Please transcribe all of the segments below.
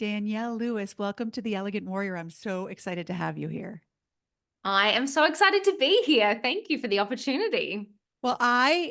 Danielle Lewis, welcome to the Elegant Warrior. I'm so excited to have you here. I am so excited to be here. Thank you for the opportunity. Well,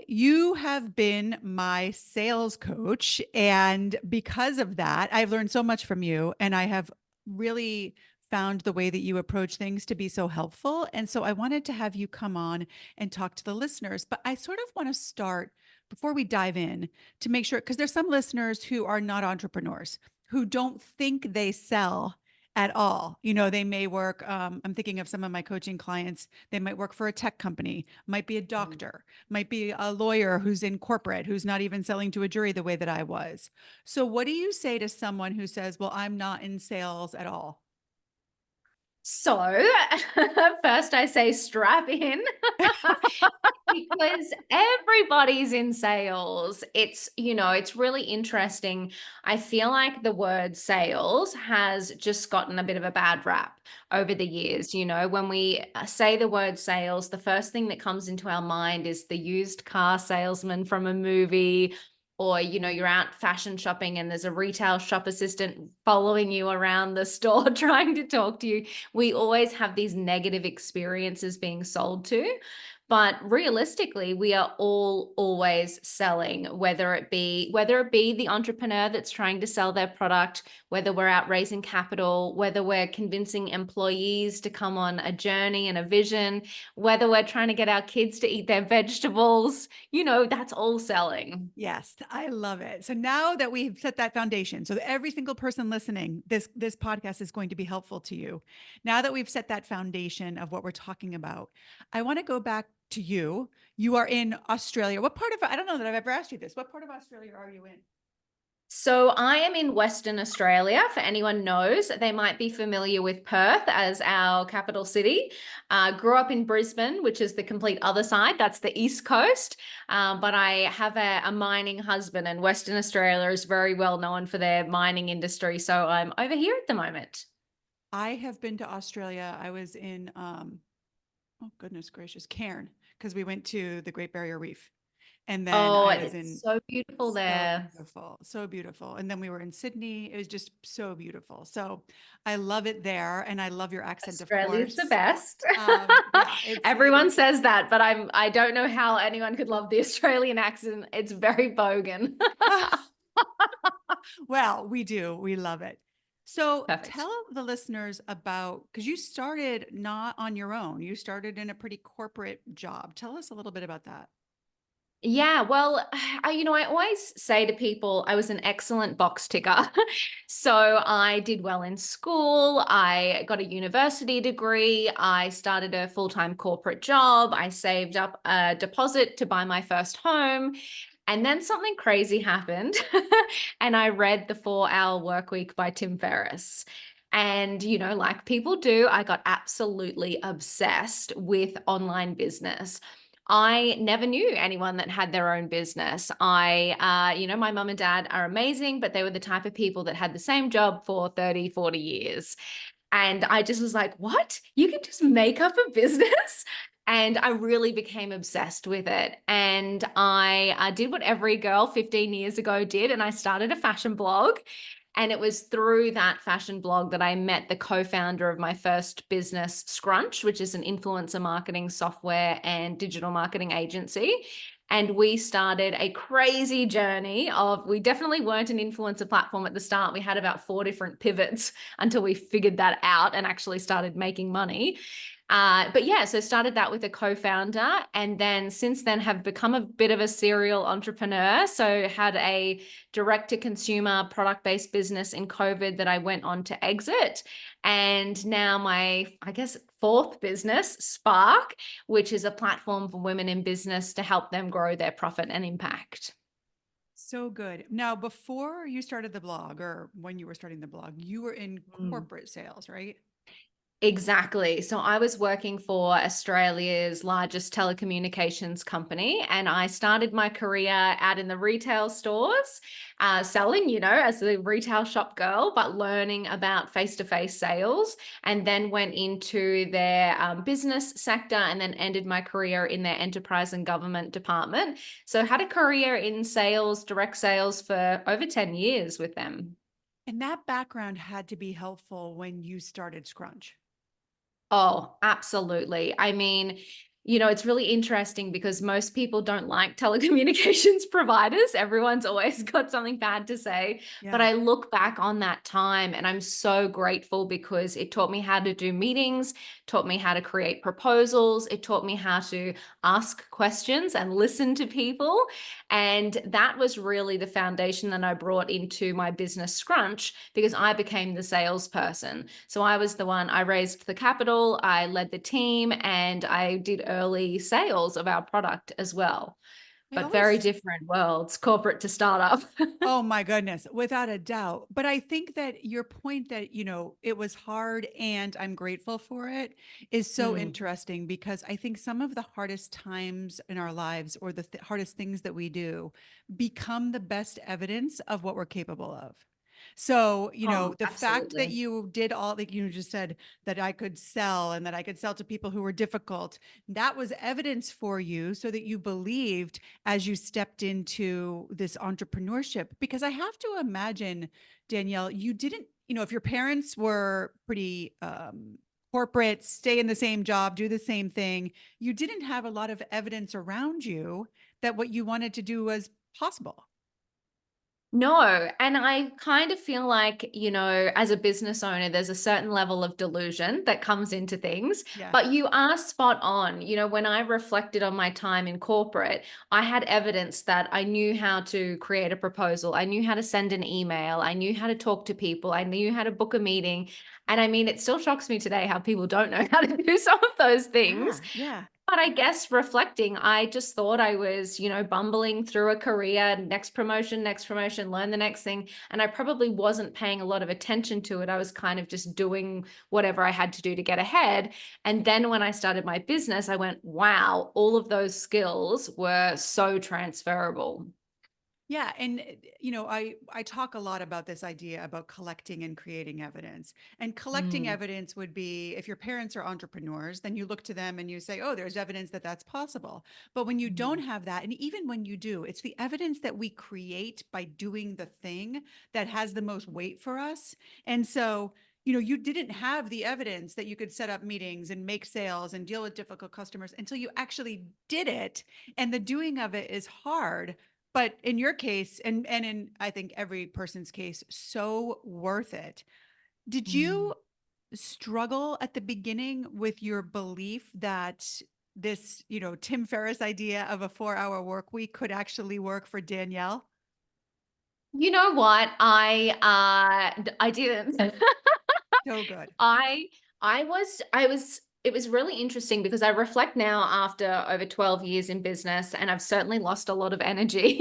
you have been my sales coach, and because of that, I've learned so much from you, and I have really found the way that you approach things to be so helpful. And so I wanted to have you come on and talk to the listeners, but I sort of want to start before we dive in to make sure, because there's some listeners who are not entrepreneurs, who don't think they sell at all. They may work, I'm thinking of some of my coaching clients, they might work for a tech company, might be a doctor, might be a lawyer who's in corporate, who's not even selling to a jury the way that I was. So, what do you say to someone who says, well, I'm not in sales at all? So, first I say strap in because everybody's in sales. It's really interesting. I feel like the word sales has just gotten a bit of a bad rap over the years. When we say the word sales, the first thing that comes into our mind is the used car salesman from a movie, or you're out fashion shopping and there's a retail shop assistant following you around the store trying to talk to you. We always have these negative experiences being sold to. But realistically, we are all always selling, whether it be the entrepreneur that's trying to sell their product, whether we're out raising capital, whether we're convincing employees to come on a journey and a vision, whether we're trying to get our kids to eat their vegetables, that's all selling. Yes, I love it. So now that we've set that foundation, so that every single person listening, this podcast is going to be helpful to you. Now that we've set that foundation of what we're talking about, I want to go back to you. You are in Australia. What part of, I don't know that I've ever asked you this. What part of Australia are you in? So I am in Western Australia. For anyone knows, they might be familiar with Perth as our capital city. Grew up in Brisbane, which is the complete other side. That's the East Coast. But I have a mining husband, and Western Australia is very well known for their mining industry. So I'm over here at the moment. I have been to Australia. I was in, oh goodness gracious, Cairn, because we went to the Great Barrier Reef. And then Oh, I was it's in so beautiful so there. beautiful, so beautiful. And then we were in Sydney. It was just so beautiful. So I love it there. And I love your accent, of Australia's the course. best. Yeah, Everyone says that, but I don't know how anyone could love the Australian accent. It's very bogan. well, we do. We love it. So Perfect. tell the listeners about, because you started not on your own, you started in a pretty corporate job. Tell us a little bit about that. Yeah, well, I always say to people I was an excellent box ticker. So I did well in school. I got a university degree. I started a full-time corporate job. I saved up a deposit to buy my first home. And then something crazy happened. And I read The 4 Hour Work Week by Tim Ferriss. And, like people do, I got absolutely obsessed with online business. I never knew anyone that had their own business. My mum and dad are amazing, but they were the type of people that had the same job for 30, 40 years. And I just was like, what? You can just make up a business? And I really became obsessed with it. And I did what every girl 15 years ago did, and I started a fashion blog. And it was through that fashion blog that I met the co-founder of my first business, Scrunch, which is an influencer marketing software and digital marketing agency. And we started a crazy journey we definitely weren't an influencer platform at the start. We had about 4 different pivots until we figured that out and actually started making money. But yeah, so started that with a co-founder, and then since then have become a bit of a serial entrepreneur. So had a direct-to-consumer product-based business in COVID that I went on to exit. And now my, I guess, fourth business, Spark, which is a platform for women in business to help them grow their profit and impact. So good. Now, before you started the blog, or when you were starting the blog, you were in corporate sales, right? Exactly. So I was working for Australia's largest telecommunications company, and I started my career out in the retail stores, selling, as a retail shop girl, but learning about face-to-face sales, and then went into their business sector and then ended my career in their enterprise and government department. So had a career in sales, direct sales for over 10 years with them. And that background had to be helpful when you started Scrunch. Oh, absolutely. I mean, it's really interesting because most people don't like telecommunications providers. Everyone's always got something bad to say. But Yeah. I look back on that time and I'm so grateful because it taught me how to do meetings, taught me how to create proposals, it taught me how to ask questions and listen to people. And that was really the foundation that I brought into my business Scrunch because I became the salesperson. So I was the one, I raised the capital, I led the team, and I did early sales of our product as well. I But very always different worlds, corporate to startup. Oh my goodness, without a doubt. But I think that your point that, it was hard and I'm grateful for it is so Mm, interesting because I think some of the hardest times in our lives or the hardest things that we do become the best evidence of what we're capable of. So, oh, the fact that absolutely. you did all, like you just said, that I could sell and that I could sell to people who were difficult, that was evidence for you so that you believed as you stepped into this entrepreneurship. Because I have to imagine, Danielle, you didn't, if your parents were pretty corporate, stay in the same job, do the same thing, you didn't have a lot of evidence around you that what you wanted to do was possible. No, and I kind of feel like, as a business owner, there's a certain level of delusion that comes into things, Yeah. but you are spot on. When I reflected on my time in corporate, I had evidence that I knew how to create a proposal, I knew how to send an email, I knew how to talk to people, I knew how to book a meeting. And I mean, it still shocks me today how people don't know how to do some of those things. Yeah. Yeah. But I guess reflecting, I just thought I was, bumbling through a career, next promotion, learn the next thing. And I probably wasn't paying a lot of attention to it. I was kind of just doing whatever I had to do to get ahead. And then when I started my business, I went, wow, all of those skills were so transferable. Yeah, and I talk a lot about this idea about collecting and creating evidence. And collecting Mm, evidence would be if your parents are entrepreneurs, then you look to them and you say, "Oh, there's evidence that that's possible." But when you don't mm, have that, and even when you do, it's the evidence that we create by doing the thing that has the most weight for us. And so, you didn't have the evidence that you could set up meetings and make sales and deal with difficult customers until you actually did it. And the doing of it is hard, but in your case, and in I think every person's case, so worth it. Did mm. you struggle at the beginning with your belief that this, Tim Ferriss idea of a 4-hour work week could actually work for Danielle? You know what? I didn't. So good. I I was it was really interesting because I reflect now after over 12 years in business and I've certainly lost a lot of energy.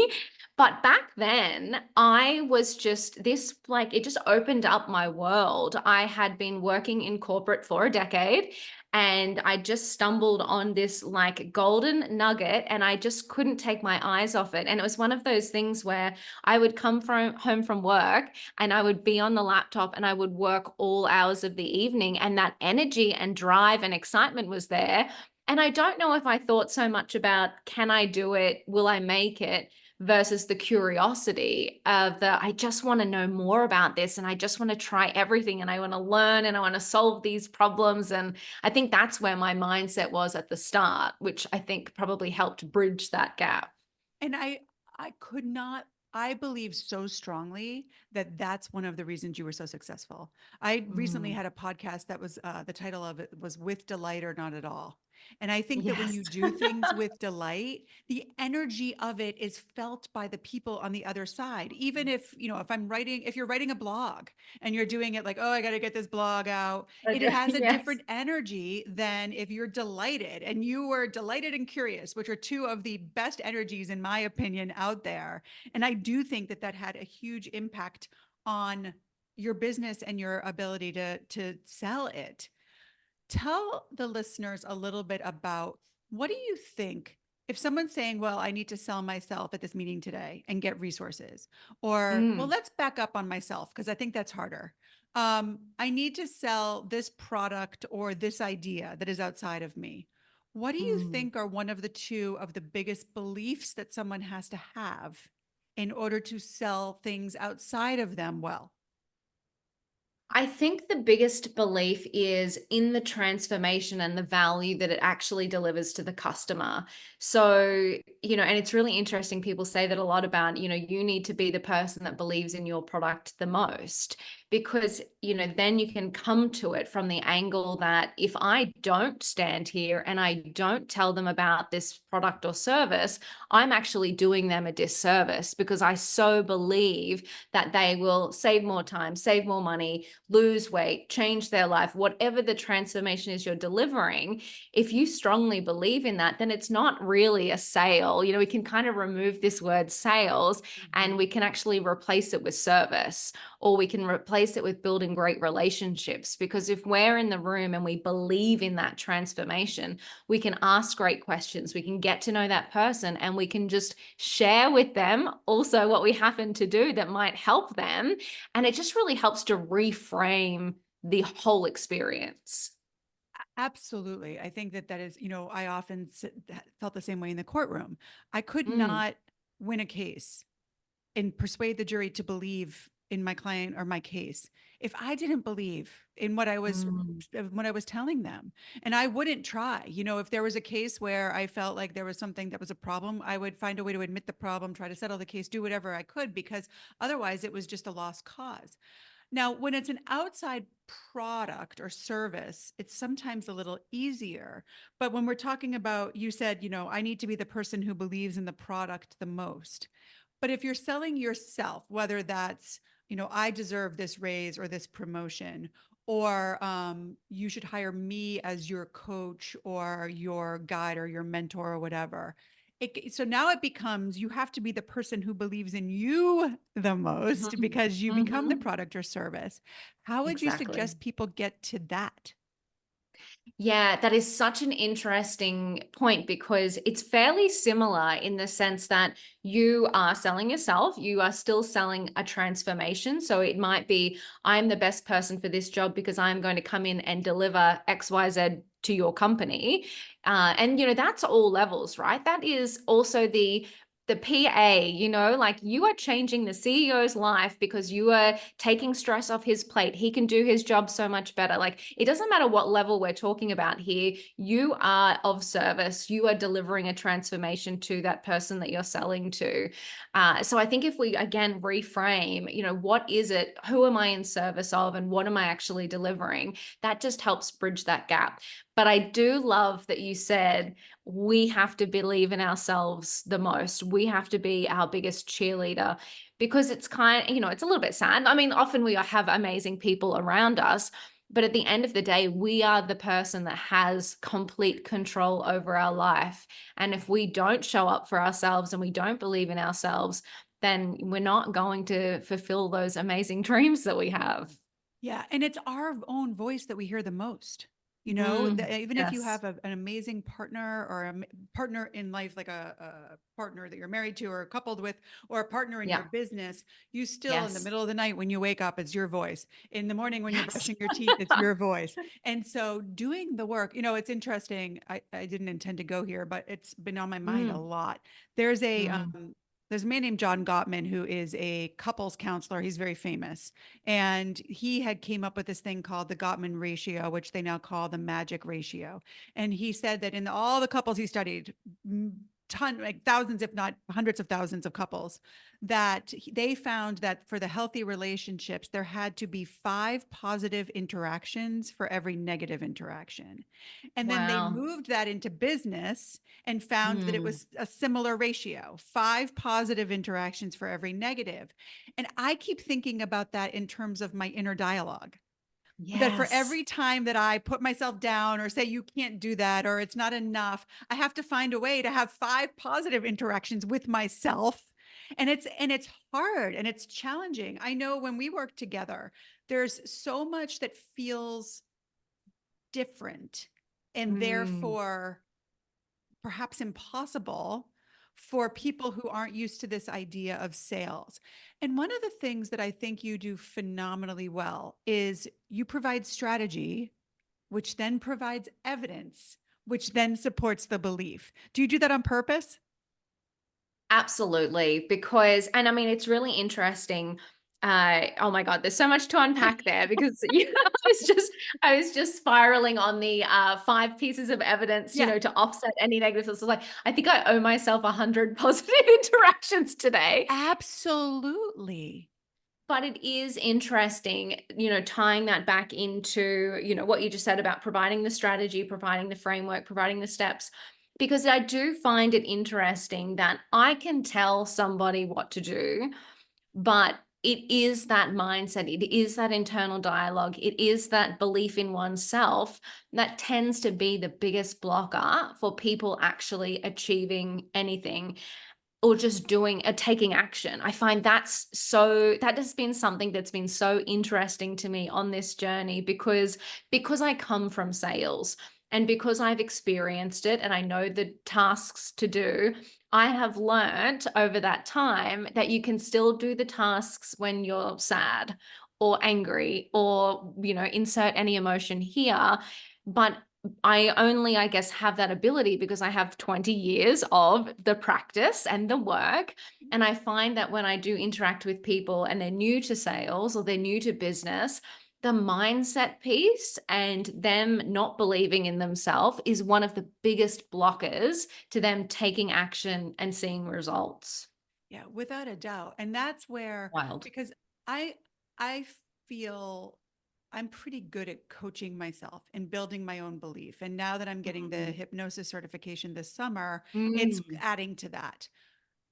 But back then, I was just this like it just opened up my world. I had been working in corporate for a decade and I just stumbled on this like golden nugget and I just couldn't take my eyes off it. And it was one of those things where I would come from home from work and I would be on the laptop and I would work all hours of the evening. And that energy and drive and excitement was there. And I don't know if I thought so much about can I do it? Will I make it? Versus the curiosity of I just want to know more about this and I just want to try everything and I want to learn and I want to solve these problems. And I think that's where my mindset was at the start, which I think probably helped bridge that gap. And I could not I believe so strongly that that's one of the reasons you were so successful. I recently Mm, had a podcast that was the title of it was With Delight or Not at All. And I think that when yes. you do things with delight, the energy of it is felt by the people on the other side. Even if, if you're writing a blog and you're doing it like, oh, I got to get this blog out, it Okay. has a Yes. different energy than if you're delighted, and you were delighted and curious, which are two of the best energies, in my opinion, out there. And I do think that that had a huge impact on your business and your ability to sell it. Tell the listeners a little bit about what do you think if someone's saying, well, I need to sell myself at this meeting today and get resources, or, well, Mm, let's back up on myself because I think that's harder. I need to sell this product or this idea that is outside of me. What do you mm. think are one of the two of the biggest beliefs that someone has to have in order to sell things outside of them well? I think the biggest belief is in the transformation and the value that it actually delivers to the customer. So, and it's really interesting. People say that a lot about, you need to be the person that believes in your product the most because, then you can come to it from the angle that if I don't stand here and I don't tell them about this product or service, I'm actually doing them a disservice because I so believe that they will save more time, save more money, lose weight, change their life, whatever the transformation is you're delivering. If you strongly believe in that, then it's not really a sale. We can kind of remove this word sales Mhm. and we can actually replace it with service, or we can replace it with building great relationships. Because if we're in the room and we believe in that transformation, we can ask great questions, we can get to know that person, and we can just share with them also what we happen to do that might help them. And it just really helps to reframe the whole experience. Absolutely. I think that that is, I often felt the same way in the courtroom. I could Mm, not win a case and persuade the jury to believe in my client or my case if I didn't believe in mm, what I was telling them. And I wouldn't try. If there was a case where I felt like there was something that was a problem, I would find a way to admit the problem, try to settle the case, do whatever I could, because otherwise it was just a lost cause. Now, when it's an outside product or service, it's sometimes a little easier. But when we're talking about, you said, I need to be the person who believes in the product the most. But if you're selling yourself, whether that's, I deserve this raise or this promotion, or you should hire me as your coach or your guide or your mentor or whatever. So now it becomes you have to be the person who believes in you the most mhm, because you become the mhm. product or service. How would you Exactly. suggest people get to that? Yeah, that is such an interesting point because it's fairly similar in the sense that you are selling yourself, you are still selling a transformation. So it might be, I'm the best person for this job because I'm going to come in and deliver XYZ to your company. And that's all levels, right? That is also the PA, like you are changing the CEO's life because you are taking stress off his plate. He can do his job so much better. Like it doesn't matter what level we're talking about here. You are of service. You are delivering a transformation to that person that you're selling to. So I think if we again reframe, what is it? Who am I in service of? And what am I actually delivering? That just helps bridge that gap. But I do love that you said we have to believe in ourselves the most. We have to be our biggest cheerleader because it's it's a little bit sad. I mean, often we have amazing people around us, but at the end of the day, we are the person that has complete control over our life. And if we don't show up for ourselves and we don't believe in ourselves, then we're not going to fulfill those amazing dreams that we have. Yeah, and it's our own voice that we hear the most. Mm, Even if you yes. have an amazing partner or partner in life, like a partner that you're married to or coupled with, or a partner in your Yeah. business, you still, in the Yes. middle of the night when you wake up, it's your voice. In the morning when you're Yes. brushing your teeth, it's your voice. And so doing the work, it's interesting. I didn't intend to go here, but it's been on my mind a Mm, lot. There's a, mm. there's a man named John Gottman who is a couples counselor. He's very famous. And he had came up with this thing called the Gottman ratio, which they now call the magic ratio. And he said that in all the couples he studied, like thousands, if not hundreds of thousands of couples, that they found that for the healthy relationships, there had to be 5 positive interactions for every negative interaction. And then they Wow. moved that into business and found that it Mm. was a similar ratio, 5 positive interactions for every negative. And I keep thinking about that in terms of my inner dialogue. That for Yes. every time that I put myself down or say you can't do that or it's not enough, I have to find a way to have 5 positive interactions with myself. And it's hard and it's challenging. I know when we work together, there's so much that feels different and Mm. therefore perhaps impossible for people who aren't used to this idea of sales. And one of the things that I think you do phenomenally well is you provide strategy, which then provides evidence, which then supports the belief. Do you do that on purpose? Absolutely. Because, and I mean, it's really interesting. Oh my God, there's so much to unpack there because I was just spiraling on the 5 pieces of evidence, Yeah, to offset any negatives. So like, I think I owe myself 100 positive interactions today. absolutely. But it is interesting, tying that back into, what you just said about providing the strategy, providing the framework, providing the steps, because I do find it interesting that I can tell somebody what to do, but it is that mindset, it is that internal dialogue, it is that belief in oneself that tends to be the biggest blocker for people actually achieving anything or just doing taking action. I find that has been something that's been so interesting to me on this journey because I come from sales and because I've experienced it and I know the tasks to do. I have learnt over that time that you can still do the tasks when you're sad or angry or, insert any emotion here. But I only, I guess, have that ability because I have 20 years of the practice and the work. And I find that when I do interact with people and they're new to sales or they're new to business, the mindset piece and them not believing in themselves is one of the biggest blockers to them taking action and seeing results. Yeah, without a doubt. And that's where, Wild. because I I feel I'm pretty good at coaching myself and building my own belief. And now that I'm getting the Mm. hypnosis certification this summer, it's Mm. adding to that.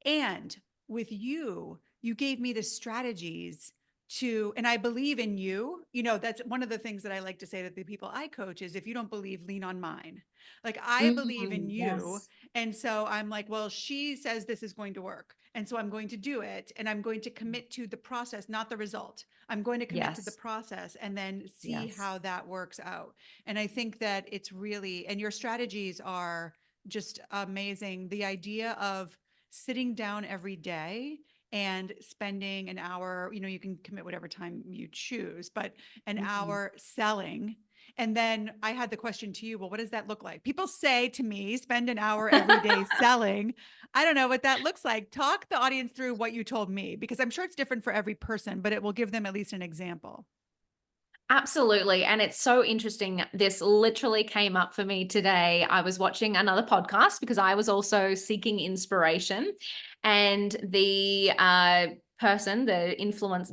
And with you, you gave me the strategies to, and I believe in you. That's one of the things that I like to say to the people I coach is if you don't believe, lean on mine. Like I believe in Mm. you. Yes. And so I'm like, well, she says this is going to work. And so I'm going to do it. And I'm going to commit to the process, not the result. I'm going to commit to the Yes. process and then see Yes. how that works out. And I think that it's really, and your strategies are just amazing. The idea of sitting down every day and spending an hour, you can commit whatever time you choose, but an Mhm. hour selling. And then I had the question to you, well, what does that look like? People say to me, spend an hour every day selling. I don't know what that looks like. Talk the audience through what you told me, because I'm sure it's different for every person, but it will give them at least an example. Absolutely. And it's so interesting. This literally came up for me today. I was watching another podcast because I was also seeking inspiration. And the person, the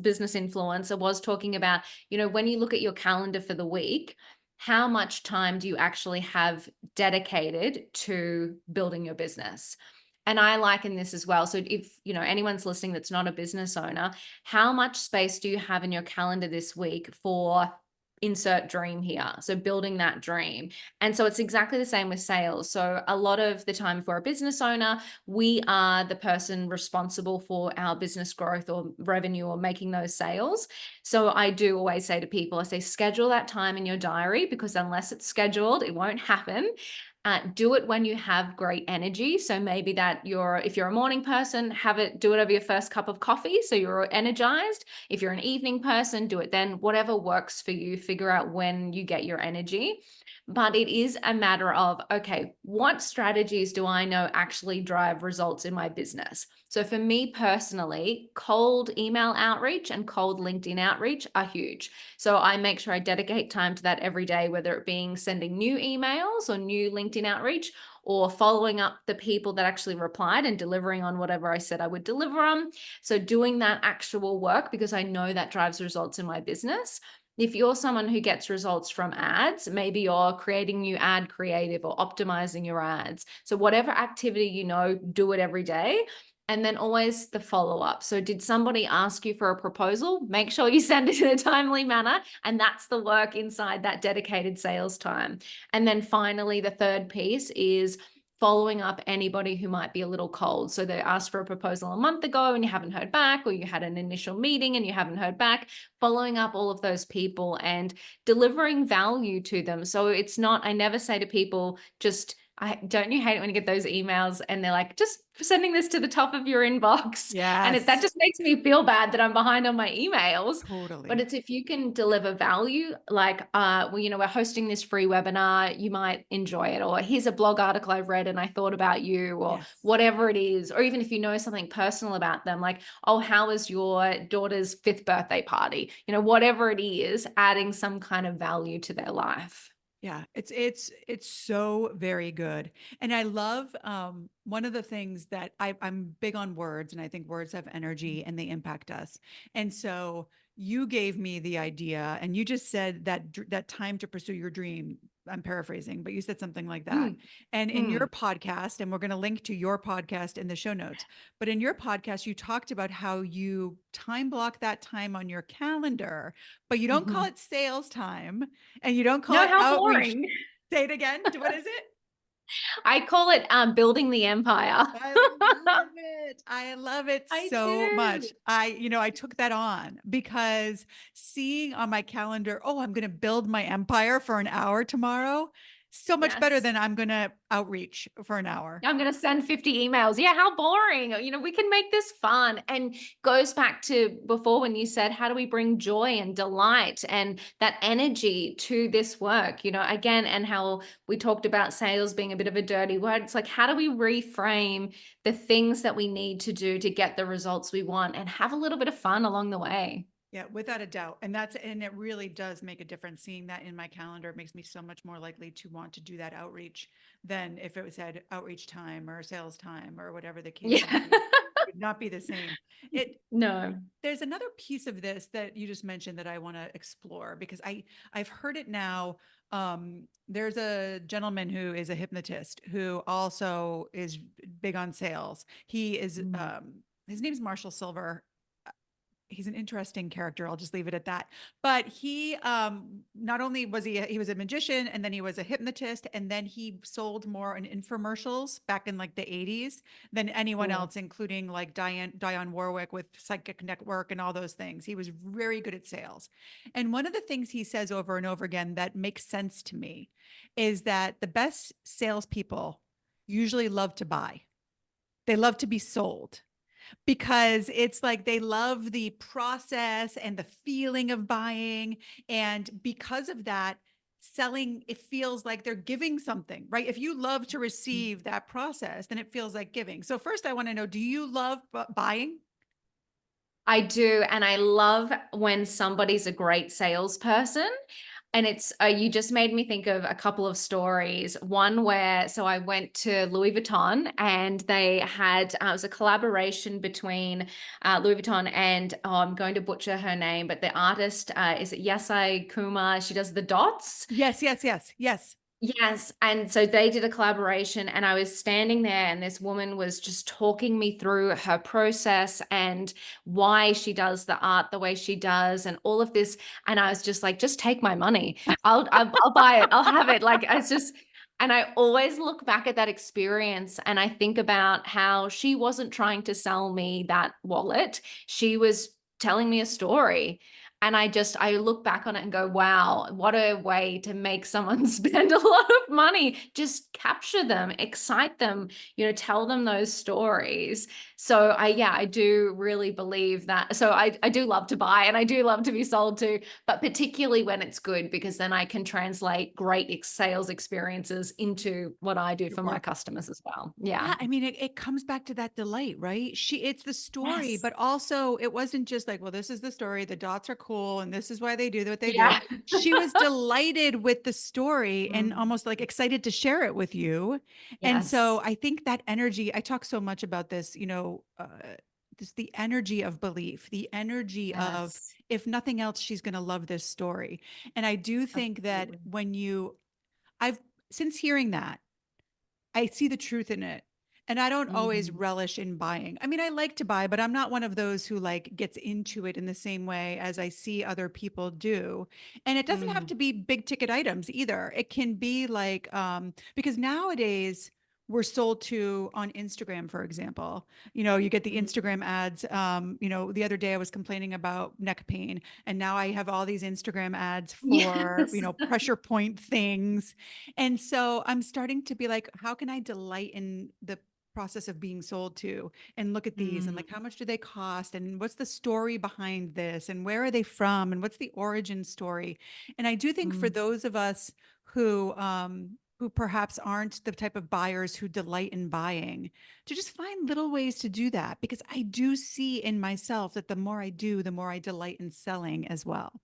business influencer, was talking about, when you look at your calendar for the week, how much time do you actually have dedicated to building your business? And I liken this as well. So if, anyone's listening that's not a business owner, how much space do you have in your calendar this week for insert dream here? So building that dream. And so it's exactly the same with sales. So a lot of the time, if we're a business owner, we are the person responsible for our business growth or revenue or making those sales. So I do always say to people, I say, schedule that time in your diary because unless it's scheduled, it won't happen. Do it when you have great energy. So maybe if you're a morning person, do it over your first cup of coffee. So you're energized. If you're an evening person, do it then, whatever works for you, figure out when you get your energy. But it is a matter of, okay, what strategies do I know actually drive results in my business? So for me personally, cold email outreach and cold LinkedIn outreach are huge. So I make sure I dedicate time to that every day, whether it being sending new emails or new LinkedIn outreach or following up the people that actually replied and delivering on whatever I said I would deliver on. So doing that actual work because I know that drives results in my business. If you're someone who gets results from ads, maybe you're creating new ad creative or optimizing your ads. So whatever activity do it every day. And then always the follow up. So, did somebody ask you for a proposal? Make sure you send it in a timely manner. And that's the work inside that dedicated sales time. And then finally, the third piece is following up anybody who might be a little cold. So, they asked for a proposal a month ago and you haven't heard back, or you had an initial meeting and you haven't heard back, following up all of those people and delivering value to them. So, it's not, I never say to people, just I don't you hate it when you get those emails and they're like, just sending this to the top of your inbox. And that Yes, just makes me feel bad that I'm behind on my emails. But totally. it's if you can deliver value, like, well, we're hosting this free webinar, you might enjoy it. Or here's a blog article I've read and I thought about you, or Yes. whatever it is. Or even if you know something personal about them, like, oh, how was your daughter's fifth birthday party? Whatever it is, adding some kind of value to their life. Yeah, it's so very good. And I love one of the things that I'm big on words, and I think words have energy and they impact us. And so you gave me the idea, and you just said that that time to pursue your dream. I'm paraphrasing, but you said something like that. Mm, And in your mm, podcast, and we're going to link to your podcast in the show notes, but in your podcast, you talked about how you time block that time on your calendar, but you don't call mhm. it sales time and you don't call No, it how outreach. boring. Say it again. What is it? I call it building the empire. I love it. I love it I so do. much. I took that on because seeing on my calendar, oh, I'm going to build my empire for an hour tomorrow, so much better Yes. than I'm going to outreach for an hour. I'm going to send 50 emails. Yeah, how boring. We can make this fun. And goes back to before when you said, how do we bring joy and delight and that energy to this work? Again, and how we talked about sales being a bit of a dirty word. It's like, how do we reframe the things that we need to do to get the results we want and have a little bit of fun along the way? Yeah, without a doubt. And it really does make a difference. Seeing that in my calendar makes me so much more likely to want to do that outreach than if it was said outreach time or sales time or whatever the case may Yeah. be. It would not be the same. It No. There's another piece of this that you just mentioned that I want to explore because I've heard it now. There's a gentleman who is a hypnotist who also is big on sales. He is Mm. his name's Marshall Silver. He's an interesting character. I'll just leave it at that. But he not only was he was a magician, and then he was a hypnotist, and then he sold more in infomercials back in like the 80s than anyone Cool. else, including like Dionne Warwick with Psychic Network and all those things. He was very good at sales. And one of the things he says over and over again that makes sense to me is that the best salespeople usually love to buy. They love to be sold because it's like they love the process and the feeling of buying. And because of that, selling, it feels like they're giving something, right? If you love to receive that process, then it feels like giving. So, first, I want to know, do you love buying? I do. And I love when somebody's a great salesperson. And you just made me think of a couple of stories. One where, so I went to Louis Vuitton and they had, it was a collaboration between Louis Vuitton and, oh, I'm going to butcher her name, but the artist, is it Yasai Kumar? She does the dots. Yes, yes, yes, yes. Yes, and so they did a collaboration and I was standing there and this woman was just talking me through her process and why she does the art the way she does and all of this, and I was just like, just take my money. I'll buy it. I'll have it. Like, it's just, and I always look back at that experience and I think about how she wasn't trying to sell me that wallet. She was telling me a story. And I look back on it and go, wow, what a way to make someone spend a lot of money. Just capture them, excite them, tell them those stories. So yeah, I do really believe that. So I do love to buy and I do love to be sold to, but particularly when it's good, because then I can translate great sales experiences into what I do Your for my work. customers as well. Yeah. Yeah, I mean, it comes back to that delight, right? It's the story, Yes. but also it wasn't just like, well, this is the story, the dots are cool, and this is why they do what they do. Yeah. She was delighted with the story and Mm. almost like excited to share it with you. And so Yes. I think that energy, I talk so much about this, this the energy of belief, the energy of Yes. if nothing else, she's going to love this story. And I do think that Absolutely. I've since hearing that, I see the truth in it. And I don't always Mhm. relish in buying. I mean, I like to buy, but I'm not one of those who like gets into it in the same way as I see other people do. And it doesn't have Mm. to be big ticket items either. It can be like because nowadays were sold to on Instagram, for example. You get the Mm. Instagram ads. The other day I was complaining about neck pain, and now I have all these Instagram ads for, Yes. pressure point things. And so I'm starting to be like, how can I delight in the process of being sold to, and look at these and Mm. like, how much do they cost? And what's the story behind this? And where are they from? And what's the origin story? And I do think for Mm. those of us who perhaps aren't the type of buyers who delight in buying, to just find little ways to do that, because I do see in myself that the more I do, the more I delight in selling as well.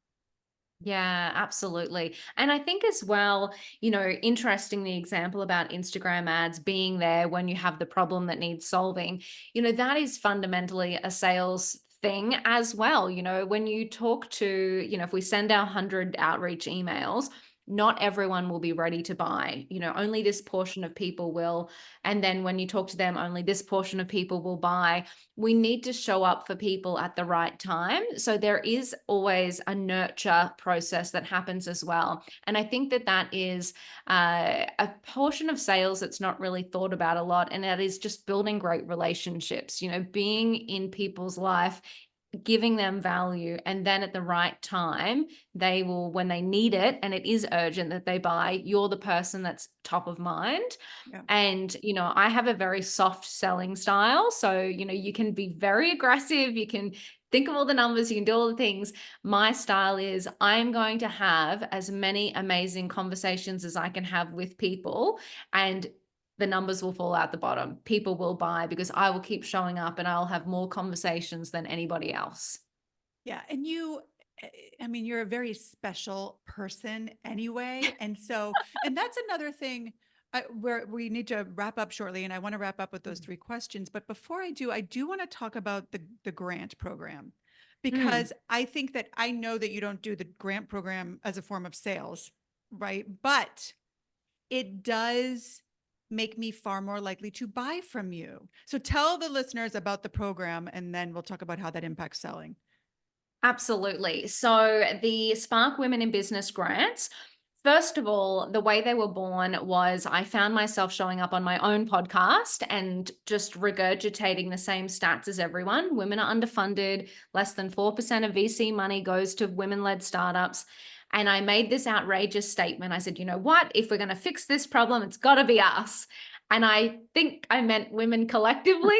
Yeah, absolutely. And I think as well, interesting the example about Instagram ads being there when you have the problem that needs solving, that is fundamentally a sales thing as well. When you talk to, if we send our 100 outreach emails, not everyone will be ready to buy. Only this portion of people will. And then when you talk to them, only this portion of people will buy. We need to show up for people at the right time. So there is always a nurture process that happens as well. And I think that that is a portion of sales that's not really thought about a lot. And that is just building great relationships, being in people's life, giving them value, and then at the right time they will, when they need it and it is urgent that they buy, you're the person that's top of mind. Yeah. And I have a very soft selling style, so you can be very aggressive, you can think of all the numbers, you can do all the things. My style is I'm going to have as many amazing conversations as I can have with people, and the numbers will fall out the bottom. People will buy because I will keep showing up and I'll have more conversations than anybody else. Yeah. And I mean, you're a very special person anyway. And so, and that's another thing where we need to wrap up shortly. And I want to wrap up with those three questions. But before I do want to talk about the grant program, Mm, because I think that I know that you don't do the grant program as a form of sales, right? But it does make me far more likely to buy from you. So tell the listeners about the program, and then we'll talk about how that impacts selling. absolutely. So the Spark Women in Business grants, first of all, the way they were born was I found myself showing up on my own podcast and just regurgitating the same stats as everyone. Women are underfunded, less than 4% of VC money goes to women led startups. And I made this outrageous statement. I said, you know what? If we're going to fix this problem, it's got to be us. And I think I meant women collectively.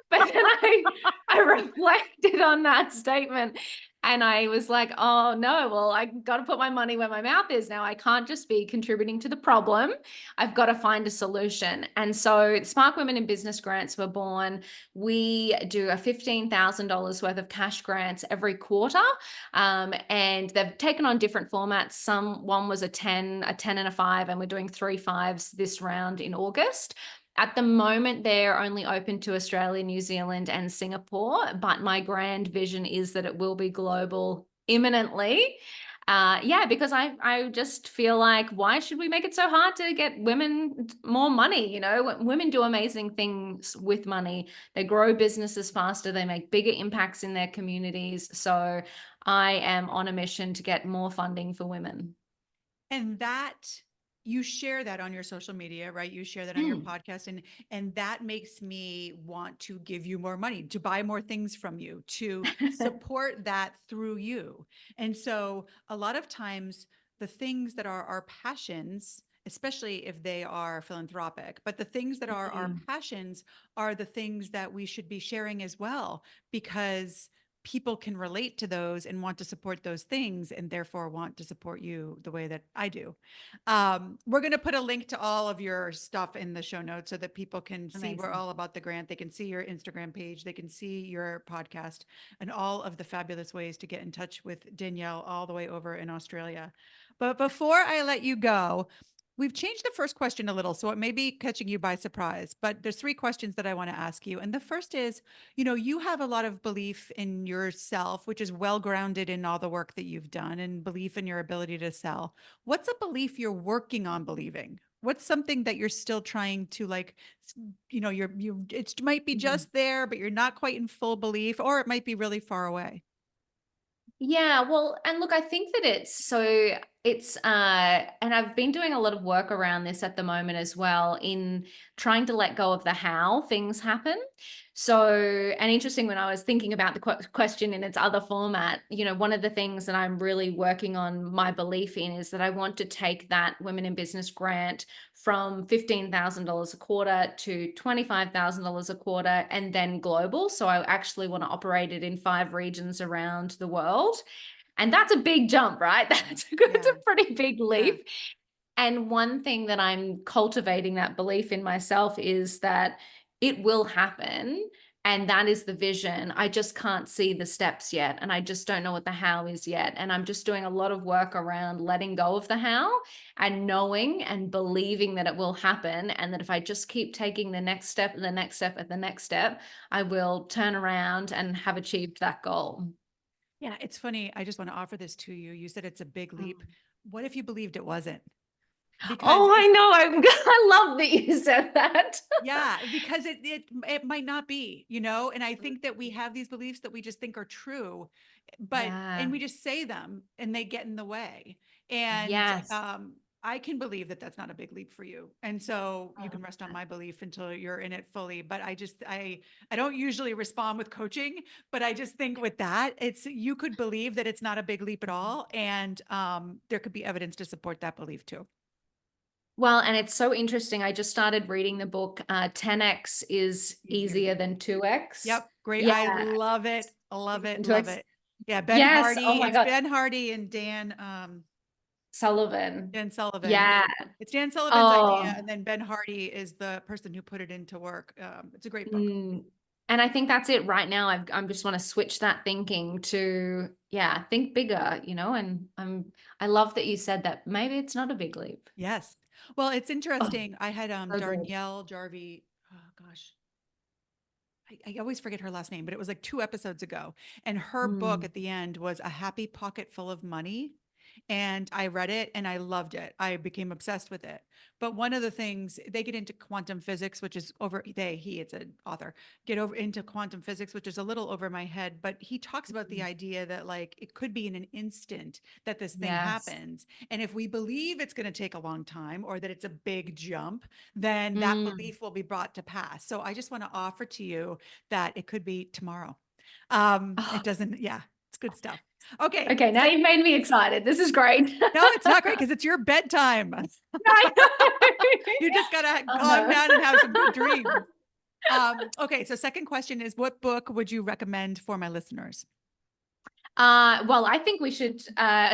But then I reflected on that statement and I was like, oh no, well, I got to put my money where my mouth is now. I can't just be contributing to the problem. I've got to find a solution. And so Spark Women in Business grants were born. We do a $15,000 worth of cash grants every quarter. And they've taken on different formats. One was a 10, a 10 and a 5, and we're doing 3 5s this round in August. At the moment, they're only open to Australia, New Zealand, and Singapore, but my grand vision is that it will be global imminently. Yeah, because I just feel like, why should we make it so hard to get women more money? Women do amazing things with money. They grow businesses faster. They make bigger impacts in their communities. So I am on a mission to get more funding for women. And that you share that on your social media, right? You share that on your Mm. podcast, and that makes me want to give you more money, to buy more things from you, to support that through you. And so a lot of times the things that are our passions, especially if they are philanthropic, but the things that are our Mm. passions are the things that we should be sharing as well, because people can relate to those and want to support those things, and therefore want to support you the way that I do. We're going to put a link to all of your stuff in the show notes so that people can see we're Amazing. all about the grant. They can see your Instagram page, they can see your podcast, and all of the fabulous ways to get in touch with Danielle all the way over in Australia. But before I let you go, we've changed the first question a little, so it may be catching you by surprise, but there's three questions that I want to ask you. And the first is, you have a lot of belief in yourself, which is well grounded in all the work that you've done, and belief in your ability to sell. What's a belief you're working on believing? What's something that you're still trying to like, it might be Mhm. just there, but you're not quite in full belief, or it might be really far away. Yeah, well, and look, I think that it's so It's and I've been doing a lot of work around this at the moment as well, in trying to let go of the how things happen. So, and interesting, when I was thinking about the question in its other format, one of the things that I'm really working on my belief in is that I want to take that Women in Business grant from $15,000 a quarter to $25,000 a quarter, and then global. So I actually want to operate it in 5 regions around the world. And that's a big jump, right? It's a Yeah. pretty big Yeah. leap. And one thing that I'm cultivating that belief in myself is that it will happen. And that is the vision. I just can't see the steps yet. And I just don't know what the how is yet. And I'm just doing a lot of work around letting go of the how and knowing and believing that it will happen. And that if I just keep taking the next step and the next step and the next step, I will turn around and have achieved that goal. Yeah, it's funny. I just want to offer this to you. You said it's a big leap. Mm. What if you believed it wasn't? Because Oh, I if know. I love that you said that. yeah, because it might not be, and I think that we have these beliefs that we just think are true, and Yeah. we just say them and they get in the way. And Yes. I can believe that that's not a big leap for you. And so I you love can rest on that. my belief until you're in it fully. But I don't usually respond with coaching, but I just think with that, it's you could believe that it's not a big leap at Mhm. all. And there could be evidence to support that belief too. Well, and it's so interesting. I just started reading the book, 10x is Easier easier than than 2x. Yep, great. Yeah. I love it. Love Easier it. than Love 2x. it. Yeah, Ben Yes. Oh Hardy. my It's God. Ben Hardy and Sullivan. Dan Sullivan. Yeah. It's Dan Sullivan's idea, Oh. and then Ben Hardy is the person who put it into work. It's a great book. Mm. And I think that's it right now. I'm just want to switch that thinking to, yeah, think bigger, and I love that you said that maybe it's not a big leap. Yes. Well, it's Oh, interesting. I had so good. Darnielle Jarvie. Oh gosh, I always forget her last name, but it was like 2 episodes ago. And her book Mm, at the end was A Happy Pocket Full of Money. And I read it and I loved it. I became obsessed with it. But one of the things they get into quantum physics, which is it's an author, get over into quantum physics, which is a little over my head. But he talks about the mm. idea that like it could be in an instant that this thing Yes. happens. And if we believe it's going to take a long time or that it's a big jump, then that Mm. belief will be brought to pass. So I just want to offer to you that it could be tomorrow. Oh, It doesn't, yeah, it's good stuff. Okay. okay, now you've made me excited. This is great. No, it's not great because it's your bedtime. I You know. just gotta Oh calm no. down and have some good dreams. Okay, so second question is what book would you recommend for my listeners? Well, I think we should,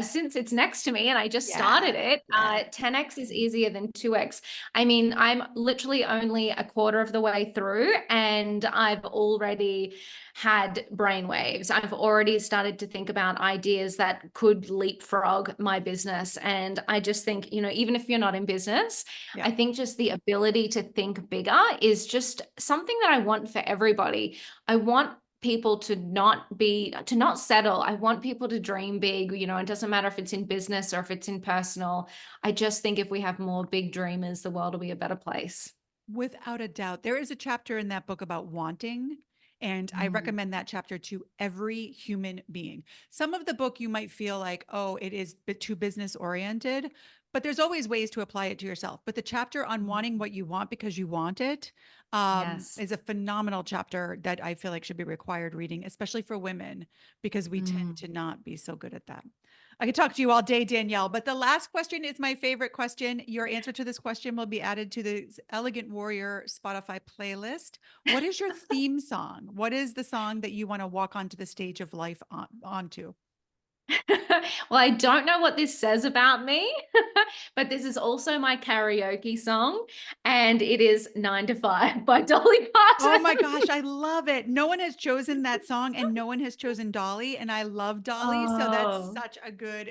since it's next to me and I just started Yeah, it, yeah. 10x is easier than 2x. I mean, I'm literally only a quarter of the way through, and I've already had brainwaves. I've already started to think about ideas that could leapfrog my business. And I just think, even if you're not in business, Yeah. I think just the ability to think bigger is just something that I want for everybody. I want people to not settle. I want people to dream big. It doesn't matter if it's in business or if it's in personal. I just think if we have more big dreamers, the world will be a better place. Without a doubt. There is a chapter in that book about wanting, and I Mm. recommend that chapter to every human being. Some of the book you might feel like, oh, it is too business oriented, but there's always ways to apply it to yourself. But the chapter on wanting what you want because you want it Yes. is a phenomenal chapter that I feel like should be required reading, especially for women, because we tend Mm. to not be so good at that. I could talk to you all day, Danielle, but the last question is my favorite question. Your answer to this question will be added to the Elegant Warrior Spotify playlist. What is your theme song? What is the song that you want to walk onto the stage of life onto? Well, I don't know what this says about me, but this is also my karaoke song, and it is 9 to 5 by Dolly Oh my Parton. gosh, I love it. No one has chosen that song and no one has chosen Dolly, and I love Dolly, so that's Oh, such a good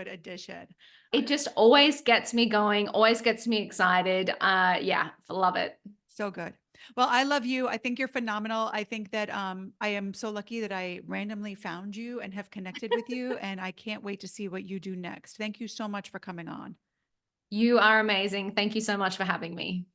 addition. it just always gets me going, always gets me excited. Yeah, love it. So good. Well, I love you. I think you're phenomenal. I think that I am so lucky that I randomly found you and have connected with you, and I can't wait to see what you do next. Thank you so much for coming on. You are amazing. Thank you so much for having me.